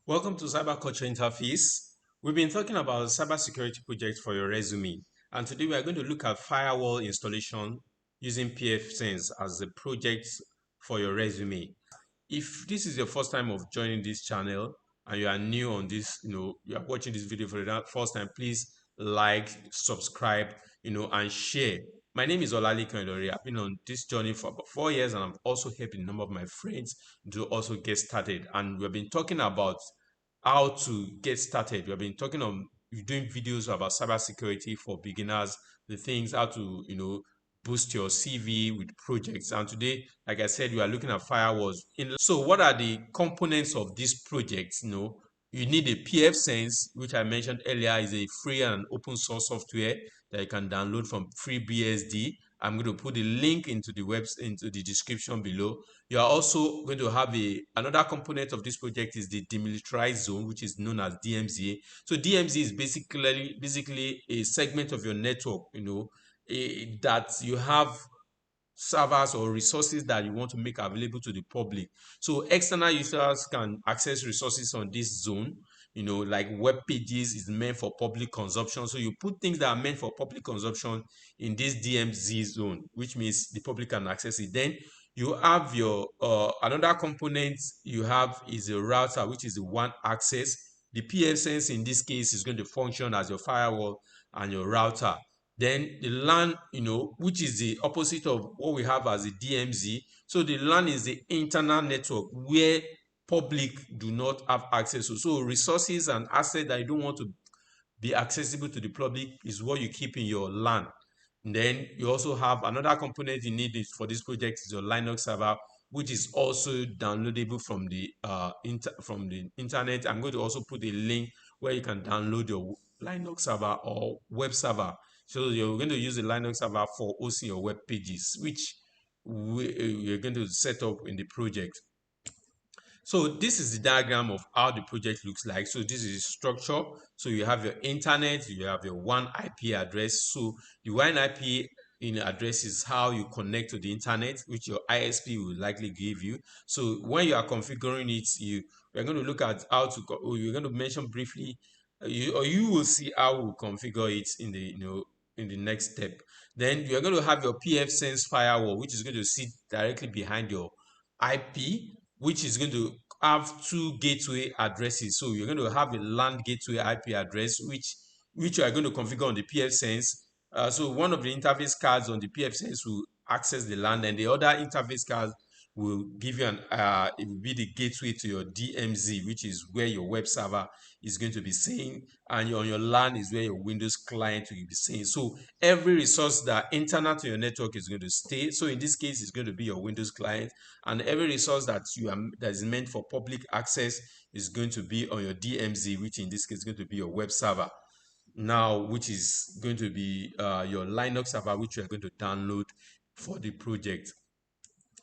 Welcome to Cyber Culture Interface. We've been talking about cybersecurity projects for your resume, and today we are going to look at firewall installation using Pfsense as the project for your resume. If this is your first time of joining this channel and you are new on this, you are watching this video for the first time, please like, subscribe, and share. My name is Olalekan Idori. I've been on this journey for about 4 years, and I've also helped a number of my friends to also get started. And we've been talking about how to get started. We have been talking on doing videos about cybersecurity for beginners, the things how to boost your CV with projects. And today, like I said, we are looking at firewalls. So, what are the components of this project? You need a Pfsense, which I mentioned earlier, is a free and open source software that you can download from FreeBSD. I'm going to put the link into the description below. You are also going to have another component of this project is the demilitarized zone, which is known as DMZ. So DMZ is basically a segment of your network, that you have servers or resources that you want to make available to the public. So external users can access resources on this zone, like web pages is meant for public consumption. So you put things that are meant for public consumption in this DMZ zone, which means the public can access it. Then you have your another component you have is a router, which is the one access. The PFSense in this case is going to function as your firewall and your router. Then the LAN, which is the opposite of what we have as a DMZ. So the LAN is the internal network where public do not have access to. So resources and assets that you don't want to be accessible to the public is what you keep in your LAN. And then you also have another component you need for this project is your Linux server, which is also downloadable from the internet. I'm going to also put a link where you can download your Linux server or web server. So you're going to use the Linux server for hosting your web pages, which we're going to set up in the project. So this is the diagram of how the project looks like. So this is the structure. So you have your internet, you have your one IP address. So the one IP address is how you connect to the internet, which your ISP will likely give you. So when you are configuring it, we're going to look at how to. We're going to mention briefly, you will see how we configure it in the in the next step. Then you're going to have your Pfsense firewall, which is going to sit directly behind your IP, which is going to have two gateway addresses. So you're going to have a LAN gateway IP address, which you are going to configure on the Pfsense. So one of the interface cards on the Pfsense will access the LAN, and the other interface card will give you it will be the gateway to your DMZ, which is where your web server is going to be saying, and on your LAN is where your Windows client will be saying. So every resource that internal to your network is going to stay. So in this case, it's going to be your Windows client, and every resource that is meant for public access is going to be on your DMZ, which in this case is going to be your web server. Now, which is going to be your Linux server, which you are going to download for the project.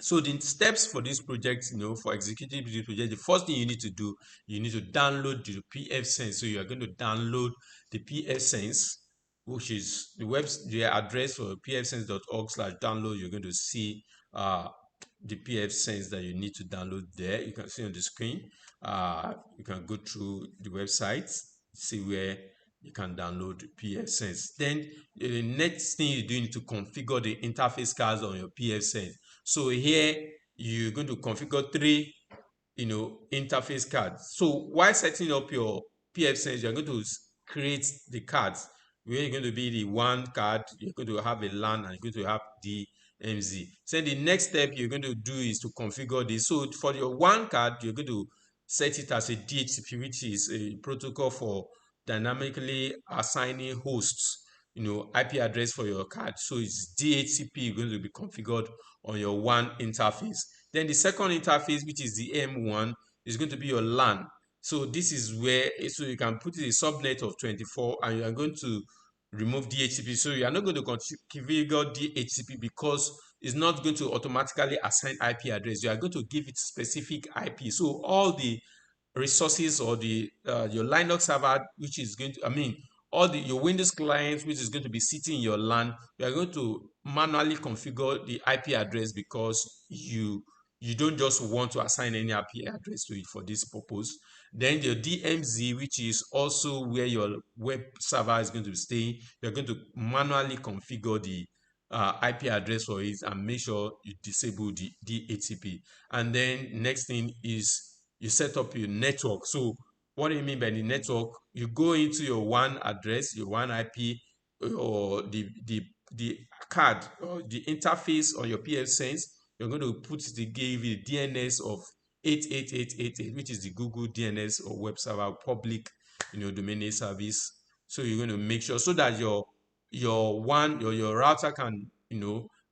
So the steps for this project, for executing this project, the first thing you need to do, you need to download the Pfsense. So you are going to download the Pfsense, which is the address for pfsense.org/download. You're going to see the Pfsense that you need to download there. You can see on the screen. You can go through the website, see where you can download Pfsense. Then the next thing you do, you need to configure the interface cards on your Pfsense. So here you're going to configure three, interface cards. So while setting up your Pfsense, you're going to create the cards where you're going to be the one card, you're going to have a LAN, and you're going to have the MZ. So the next step you're going to do is to configure this. So for your one card, you're going to set it as a DHCP, which is a protocol for dynamically assigning hosts, IP address for your card. So it's DHCP going to be configured on your one interface. Then the second interface, which is the M1, is going to be your LAN. So this is where, so you can put a subnet of 24, and you are going to remove DHCP. So you are not going to configure DHCP because it's not going to automatically assign IP address. You are going to give it specific IP. So all the resources or the your Linux server, which is going to, all your Windows clients, which is going to be sitting in your LAN, you are going to manually configure the IP address because you you don't just want to assign any IP address to it for this purpose. Then the DMZ, which is also where your web server is going to stay, you're going to manually configure the IP address for it and make sure you disable the DHCP. And then next thing is you set up your network. So what do you mean by the network? You go into your WAN address, your WAN IP, or the card or the interface on your Pfsense. You're going to give it DNS of 88888, which is the Google DNS or web server public, domain name service. So you're going to make sure so that your router can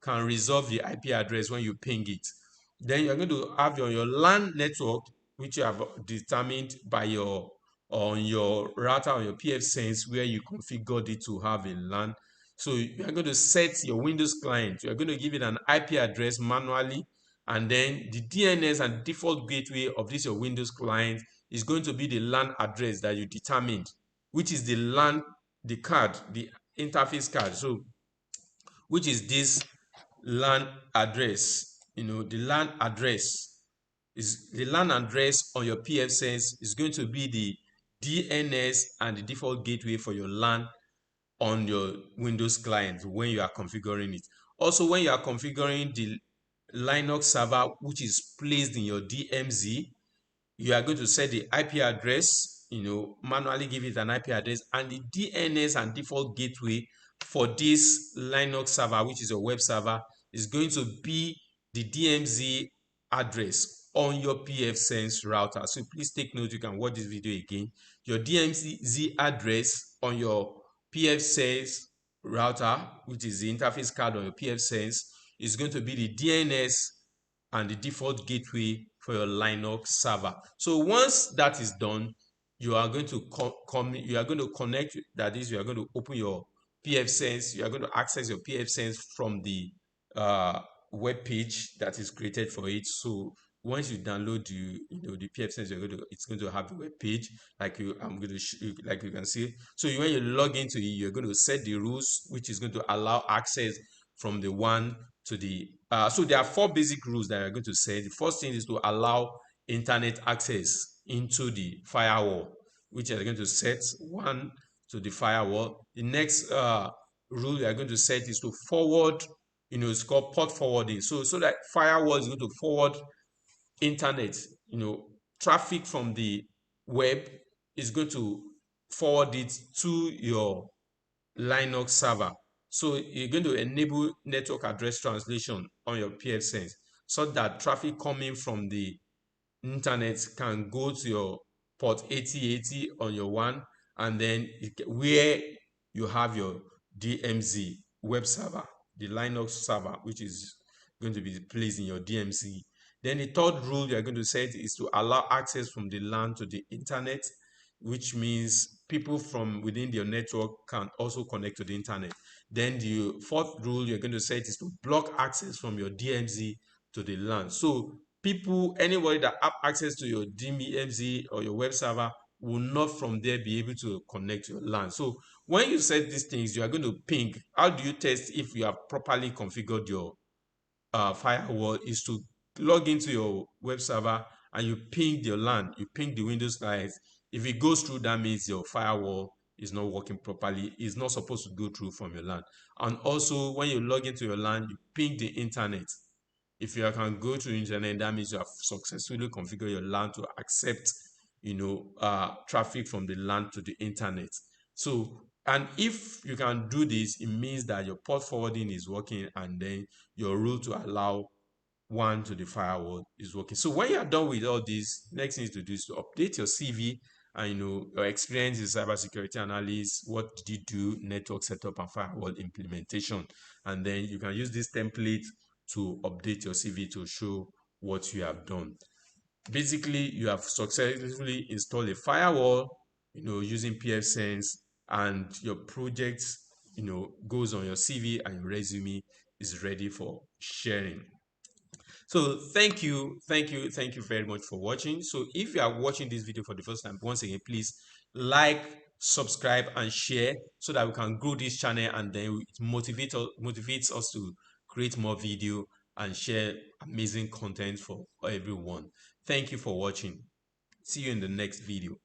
can resolve the IP address when you ping it. Then you're going to have your LAN network, which you have determined by your on your router on your Pfsense, where you configured it to have a LAN. So you're going to set your Windows client. You're going to give it an IP address manually, and then the DNS and default gateway of this your Windows client is going to be the LAN address that you determined, which is the LAN, the card, the interface card. So which is this LAN address. The LAN address on your Pfsense is going to be the DNS and the default gateway for your LAN on your Windows client when you are configuring it. Also, when you are configuring the Linux server, which is placed in your DMZ, you are going to set the IP address, manually give it an IP address, and the DNS and default gateway for this Linux server, which is a web server, is going to be the DMZ address on your Pfsense router. So please take note. You can watch this video again. Your DMZ address on your Pfsense router, which is the interface card on your Pfsense, is going to be the DNS and the default gateway for your Linux server. So once that is done, you are going to connect. That is, you are going to open your Pfsense. You are going to access your Pfsense from the web page that is created for it. So once you download the Pfsense, it's going to have the web page like I'm going to show you, like you can see. So when you log into it, you're going to set the rules, which is going to allow access from the one to the so there are four basic rules that I'm going to say. The first thing is to allow internet access into the firewall, which are going to set one to the firewall. The next rule we are going to set is to forward, it's called port forwarding. So that firewall is going to forward internet, traffic from the web is going to forward it to your Linux server. So you're going to enable network address translation on your Pfsense so that traffic coming from the internet can go to your port 8080 on your WAN, and then where you have your DMZ web server, the Linux server, which is going to be placed in your DMZ. Then the third rule you're going to set is to allow access from the LAN to the internet, which means people from within your network can also connect to the internet. Then the fourth rule you're going to set is to block access from your DMZ to the LAN. So anybody that have access to your DMZ or your web server will not from there be able to connect to your LAN. So when you set these things, you are going to ping. How do you test if you have properly configured your firewall? Is to log into your web server and you ping your LAN, you ping the Windows client. If it goes through, that means your firewall is not working properly. It's not supposed to go through from your LAN. And also, when you log into your LAN, you ping the internet. If you can go to internet, that means you have successfully configured your LAN to accept, traffic from the LAN to the internet. So, and if you can do this, it means that your port forwarding is working, and then your rule to allow one to the firewall is working. So when you are done with all this, next thing to do is to update your CV and your experience in cybersecurity analysis. What did you do? Network setup and firewall implementation, and then you can use this template to update your CV to show what you have done. Basically, you have successfully installed a firewall, using Pfsense, and your project, goes on your CV and your resume is ready for sharing. So thank you very much for watching. So if you are watching this video for the first time, once again, please like, subscribe, and share so that we can grow this channel, and then it motivates us to create more video and share amazing content for everyone. Thank you for watching. See you in the next video.